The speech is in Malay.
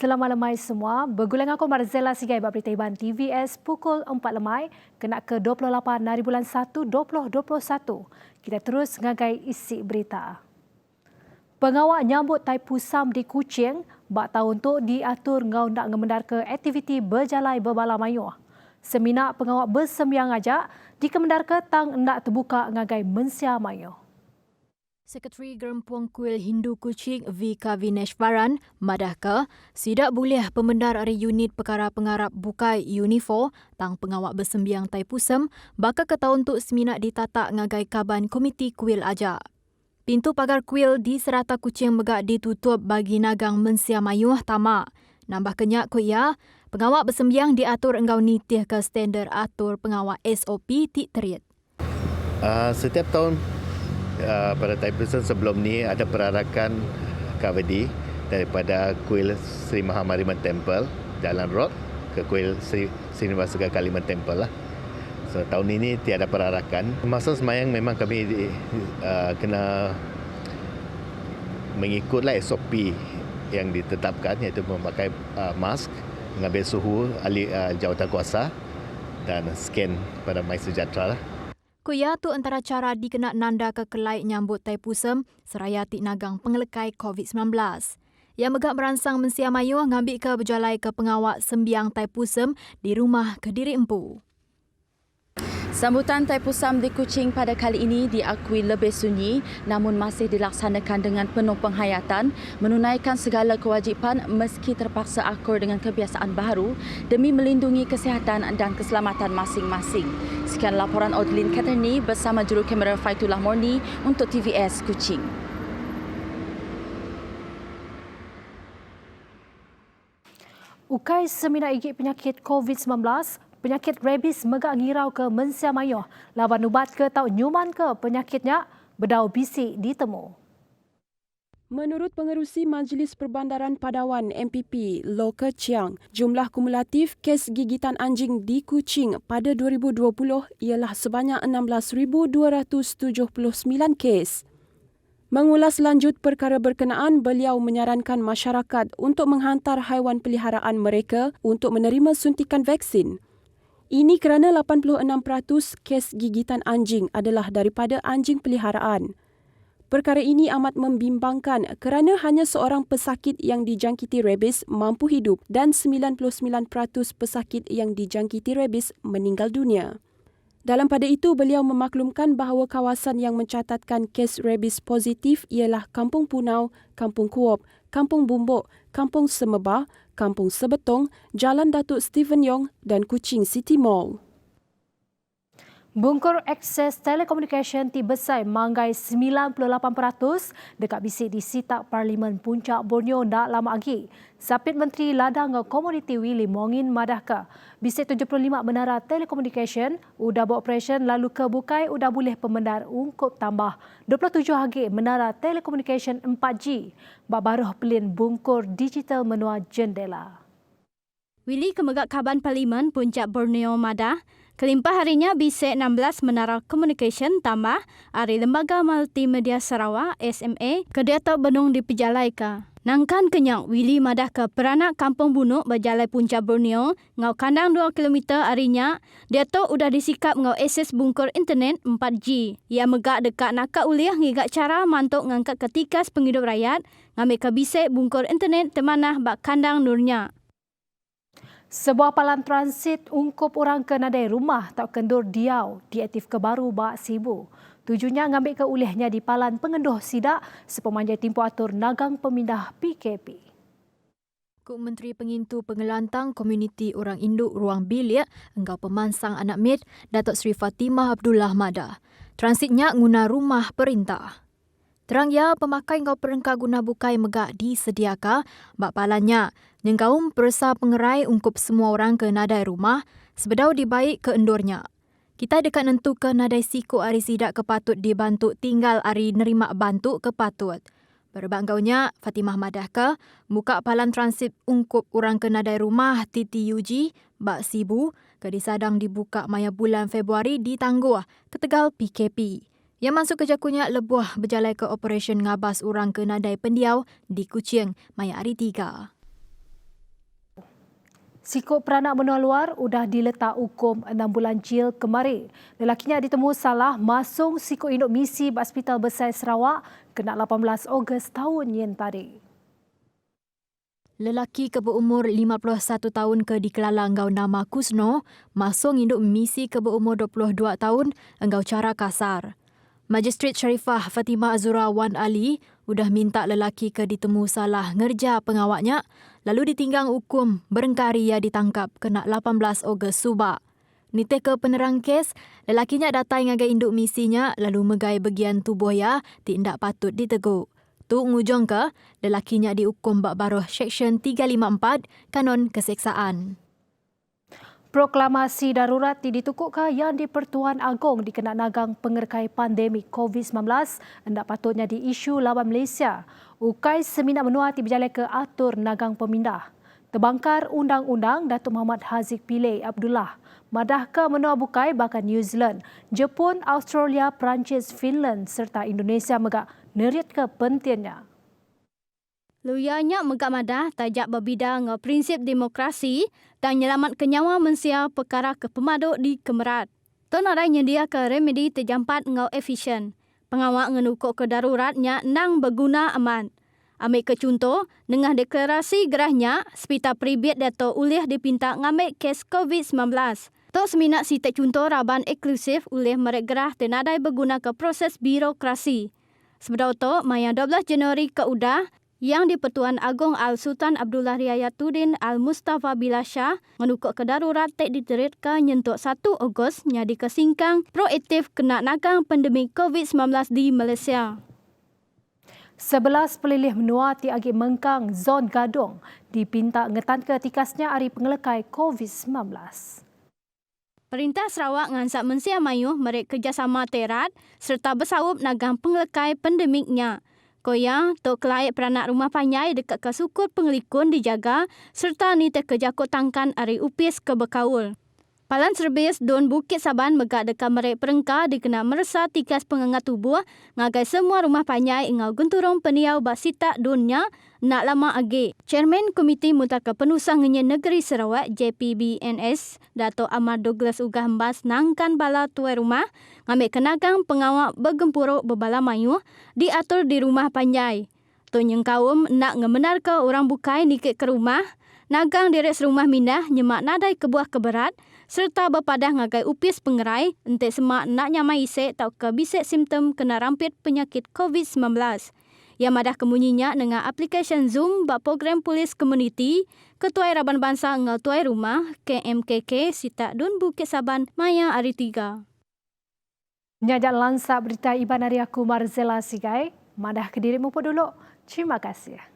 Selamat lemai semua. Bergulang aku Marzella Sigai buat berita Iban TVS pukul 4 lemai kena ke 28 hari bulan 1 2021. Kita terus ngagai isi berita. Pengawal nyambut Taipu Sam di Kuching bak tahun tu diatur ngau nak ngemendar ke aktiviti berjalai berbala mayuh. Seminar pengawal bersembiang ajak dikemendar ke tang nak terbuka ngagai mensia mayuh. Sekretari Gerempuang Kuil Hindu Kuching V.K. Vineshwaran madahka sidak boleh pemendar dari unit perkara pengarap bukai Unifor tang pengawak bersembiang Taipusem bakal ke tahun tu seminak ditatak ngagai kaban komiti kuil ajak. Pintu pagar kuil di serata Kuching megak ditutup bagi nagang mensia mayuh tamak. Nambah kenyak kuya, pengawak bersembiang diatur engkau nitih ke standar atur pengawak SOP tik terit. Setiap tahun pada Taipusam sebelum ni ada perarakan kavadi daripada kuil Sri Mahamariman Temple Jalan Road ke kuil Sri Srinivasa Kaliman Temple lah. So tahun ini tiada perarakan. Masa semayang memang kami kena mengikutlah SOP yang ditetapkan, iaitu memakai mask, mengambil suhu ahli jawatan kuasa dan scan pada MySejahtera lah. Kuya tu antara cara dikena nanda ke kelai nyambut Taipusam seraya tik nagang pengelekai COVID-19. Yang megak merangsang mensia mayuh ngambil ke berjalai ke pengawak sembiang Taipusam di rumah Kediri Empu. Sambutan Taipusam di Kuching pada kali ini diakui lebih sunyi namun masih dilaksanakan dengan penuh penghayatan, menunaikan segala kewajipan meski terpaksa akur dengan kebiasaan baru demi melindungi kesihatan dan keselamatan masing-masing. Sekian laporan Odlin Katerni bersama juru kamera Faitullah Morni untuk TVS Kuching. Ukai seminar igit penyakit COVID-19, penyakit rabies megak ngirau ke mensia mayuh. Lawan ubat ke tau nyuman ke penyakitnya, berdau bisik ditemu. Menurut Pengerusi Majlis Perbandaran Padawan MPP, Loh Ke Chiang, jumlah kumulatif kes gigitan anjing di Kuching pada 2020 ialah sebanyak 16,279 kes. Mengulas lanjut perkara berkenaan, beliau menyarankan masyarakat untuk menghantar haiwan peliharaan mereka untuk menerima suntikan vaksin. Ini kerana 86% kes gigitan anjing adalah daripada anjing peliharaan. Perkara ini amat membimbangkan kerana hanya seorang pesakit yang dijangkiti rabies mampu hidup dan 99% pesakit yang dijangkiti rabies meninggal dunia. Dalam pada itu, beliau memaklumkan bahawa kawasan yang mencatatkan kes rabies positif ialah Kampung Punau, Kampung Kuop, Kampung Bumbok, Kampung Semebah, Kampung Sebetong, Jalan Datuk Stephen Yong dan Kuching City Mall. Bungkur akses telekomunikasi Tibesai manggai 98% dekat bisik di Sitak Parlimen Puncak Borneo nak lama lagi. Sapit Menteri Ladang Komuniti Willy Mongin madahka. Bisik 75 menara telekomunikasi udah beroperasi lalu kebukai udah boleh pemendar ungkup tambah 27 lagi menara telekomunikasi 4G. Babaruh pelin bungkur digital menua jendela. Willy kemegak Kaban Parlimen Puncak Borneo Madah, kelimpah harinya bisik 16 menara komunikasi tambah dari Lembaga Multimedia Sarawak SMA ke Datuk Benung di Pejalai ka. Nangkan kenyak Willy madah ke peranak Kampung Bunuk berjalai Puncak Borneo ngau kandang 2 km harinya, Datuk udah disikap ngau akses bungkur internet 4G. Ia megak dekat nakak uliah ngigak cara mantuk ngangkat ketikas penghidup rakyat ngambil ke bisik bungkur internet temanah bak kandang nurnya. Sebuah palan transit ungkup orang ke nadai rumah tak kendur diau diaktif ke baru bak Sibu. Tujuannya ngambil ke ulihnya di palan pengenduh sidak sepemanjai tempoh atur nagang pemindah PKP. Kuk Menteri Pengintu Pengelantang Komuniti Orang Induk Ruang Bilik engkau pemansang anak mit Datuk Seri Fatimah Abdullah Madah. Transitnya guna rumah perintah. Terang ya pemakai ngau perengka guna bukai megak disediaka bak palannya. Nyengkaum persa pengerai ungkup semua orang ke nadai rumah sebedau dibaik ke endurnya. Kita dekat nentu ke nadai siku ari sidak kepatut dibantu tinggal ari nerima bantu kepatut. Berbangkaunya Fatimah Madahka buka palan transit ungkup orang ke nadai rumah TTUG bak Sibu ke disadang dibuka maya bulan Februari di Tangguh ke Tegal PKP. Yang masuk ke jakunya lebuah berjalai ke operasi ngabas orang ke nadai pendiau di Kuching maya hari 3. Sikut peranak menua luar udah diletak hukum 6 bulan jil kemarin. Lelakinya ditemu salah masung sikut induk misi Hospital Besar Sarawak kena 18 Ogos tahun yang tadi. Lelaki ke berumur 51 tahun ke di Kelala engkau nama Kusno, masung induk misi ke berumur 22 tahun engkau cara kasar. Magistrate Sharifah Fatimah Azura Wan Ali udah minta lelaki ke ditemu salah ngerja pengawaknya, lalu ditinggang hukum berengkari ia ditangkap kena 18 Ogos subak. Nitih ke penerang kes, lelakinya datang ngagai induk misinya lalu megai bagian tubuh ia tidak patut diteguk. Tu ngujung ke, lelakinya dihukum bak baruh Seksyen 354 Kanon Keseksaan. Proklamasi darurat ditukuk yang di Pertuan Agong dikena nagang pengerkai pandemik COVID-19 hendak patutnya diisu lawan Malaysia. Ukai Seminat Menua berjalan ke atur nagang pemindah. Terbangkar Undang-Undang Datuk Muhammad Haziq Pillay Abdullah. Madah ke menua bukai bahkan New Zealand, Jepun, Australia, Perancis, Finland serta Indonesia megak neriat ke pentingnya. Luyanya megak madah tajak berbidang prinsip demokrasi dan nyelamat kenyawa mensia perkara ke pemaduk di Kemerat. Tonarai nyedia ke remedi terjampat ngau efisien. Pengawak ngenukuk ke daruratnya nang berguna aman. Ambil ke contoh, dengan deklarasi gerahnya, Spita Peribit Dato' Ulih dipinta ngambil kes COVID-19. Tok seminat si tek contoh raban eksklusif oleh merek gerah tenadai berguna ke proses birokrasi. Sebelum itu, maya 12 Januari ke udah, yang di Pertuan Agong Al-Sultan Abdullah Riayatuddin Al-Mustafa Billah Shah menukuk ke darurat tek diteritkan nyentuk 1 Ogos nyadi kesingkang proaktif kena nagang pandemik COVID-19 di Malaysia. 11 pelilih menua ti agi mengkang zon gadung dipinta ngetan ke tikasnya hari pengelekai COVID-19. Perintah Sarawak ngansap Mensia Mayuh merek kerjasama terat serta bersawup nagang pengelekai pandemiknya. Koyang, tok kelaik peranak rumah panjai dekat ke sukur pengelikun dijaga serta ni terkejakut tangkan hari upis ke berkaul. Palan Serbis Don Bukit Saban megak dekat merek perengka dikena meresa tikas pengangat tubuh ngagai semua rumah panjai ingau genturung peniau basita dunia nak lama agi. Chairman Komiti Mutarka Penusah Ngenyen Negeri Sarawak JPBNS Dato' Ahmad Douglas Ugah Mbas nangkan bala tuai rumah ngambil kenagang pengawak bergempuruk berbala mayu diatur di rumah panjai. Tonyeng kaum nak ngemenar ke orang bukai nikit ke rumah, nagang direk serumah mindah nyemak nadai kebuah keberat serta berpadah ngagai upis pengerai entek semak nak nyamai isek tau ke bisik simptom kena rampit penyakit COVID-19. Yang madah kemunyinya dengan aplikasi Zoom bak program polis komuniti, Ketua Raban Bangsa ngau tuai rumah KMKK Sita Dun Bukit Saban Maya Ari 3. Nyajak lansa berita Iban hari aku Marzela Sigai, madah ke dirimu dulu. Terima kasih.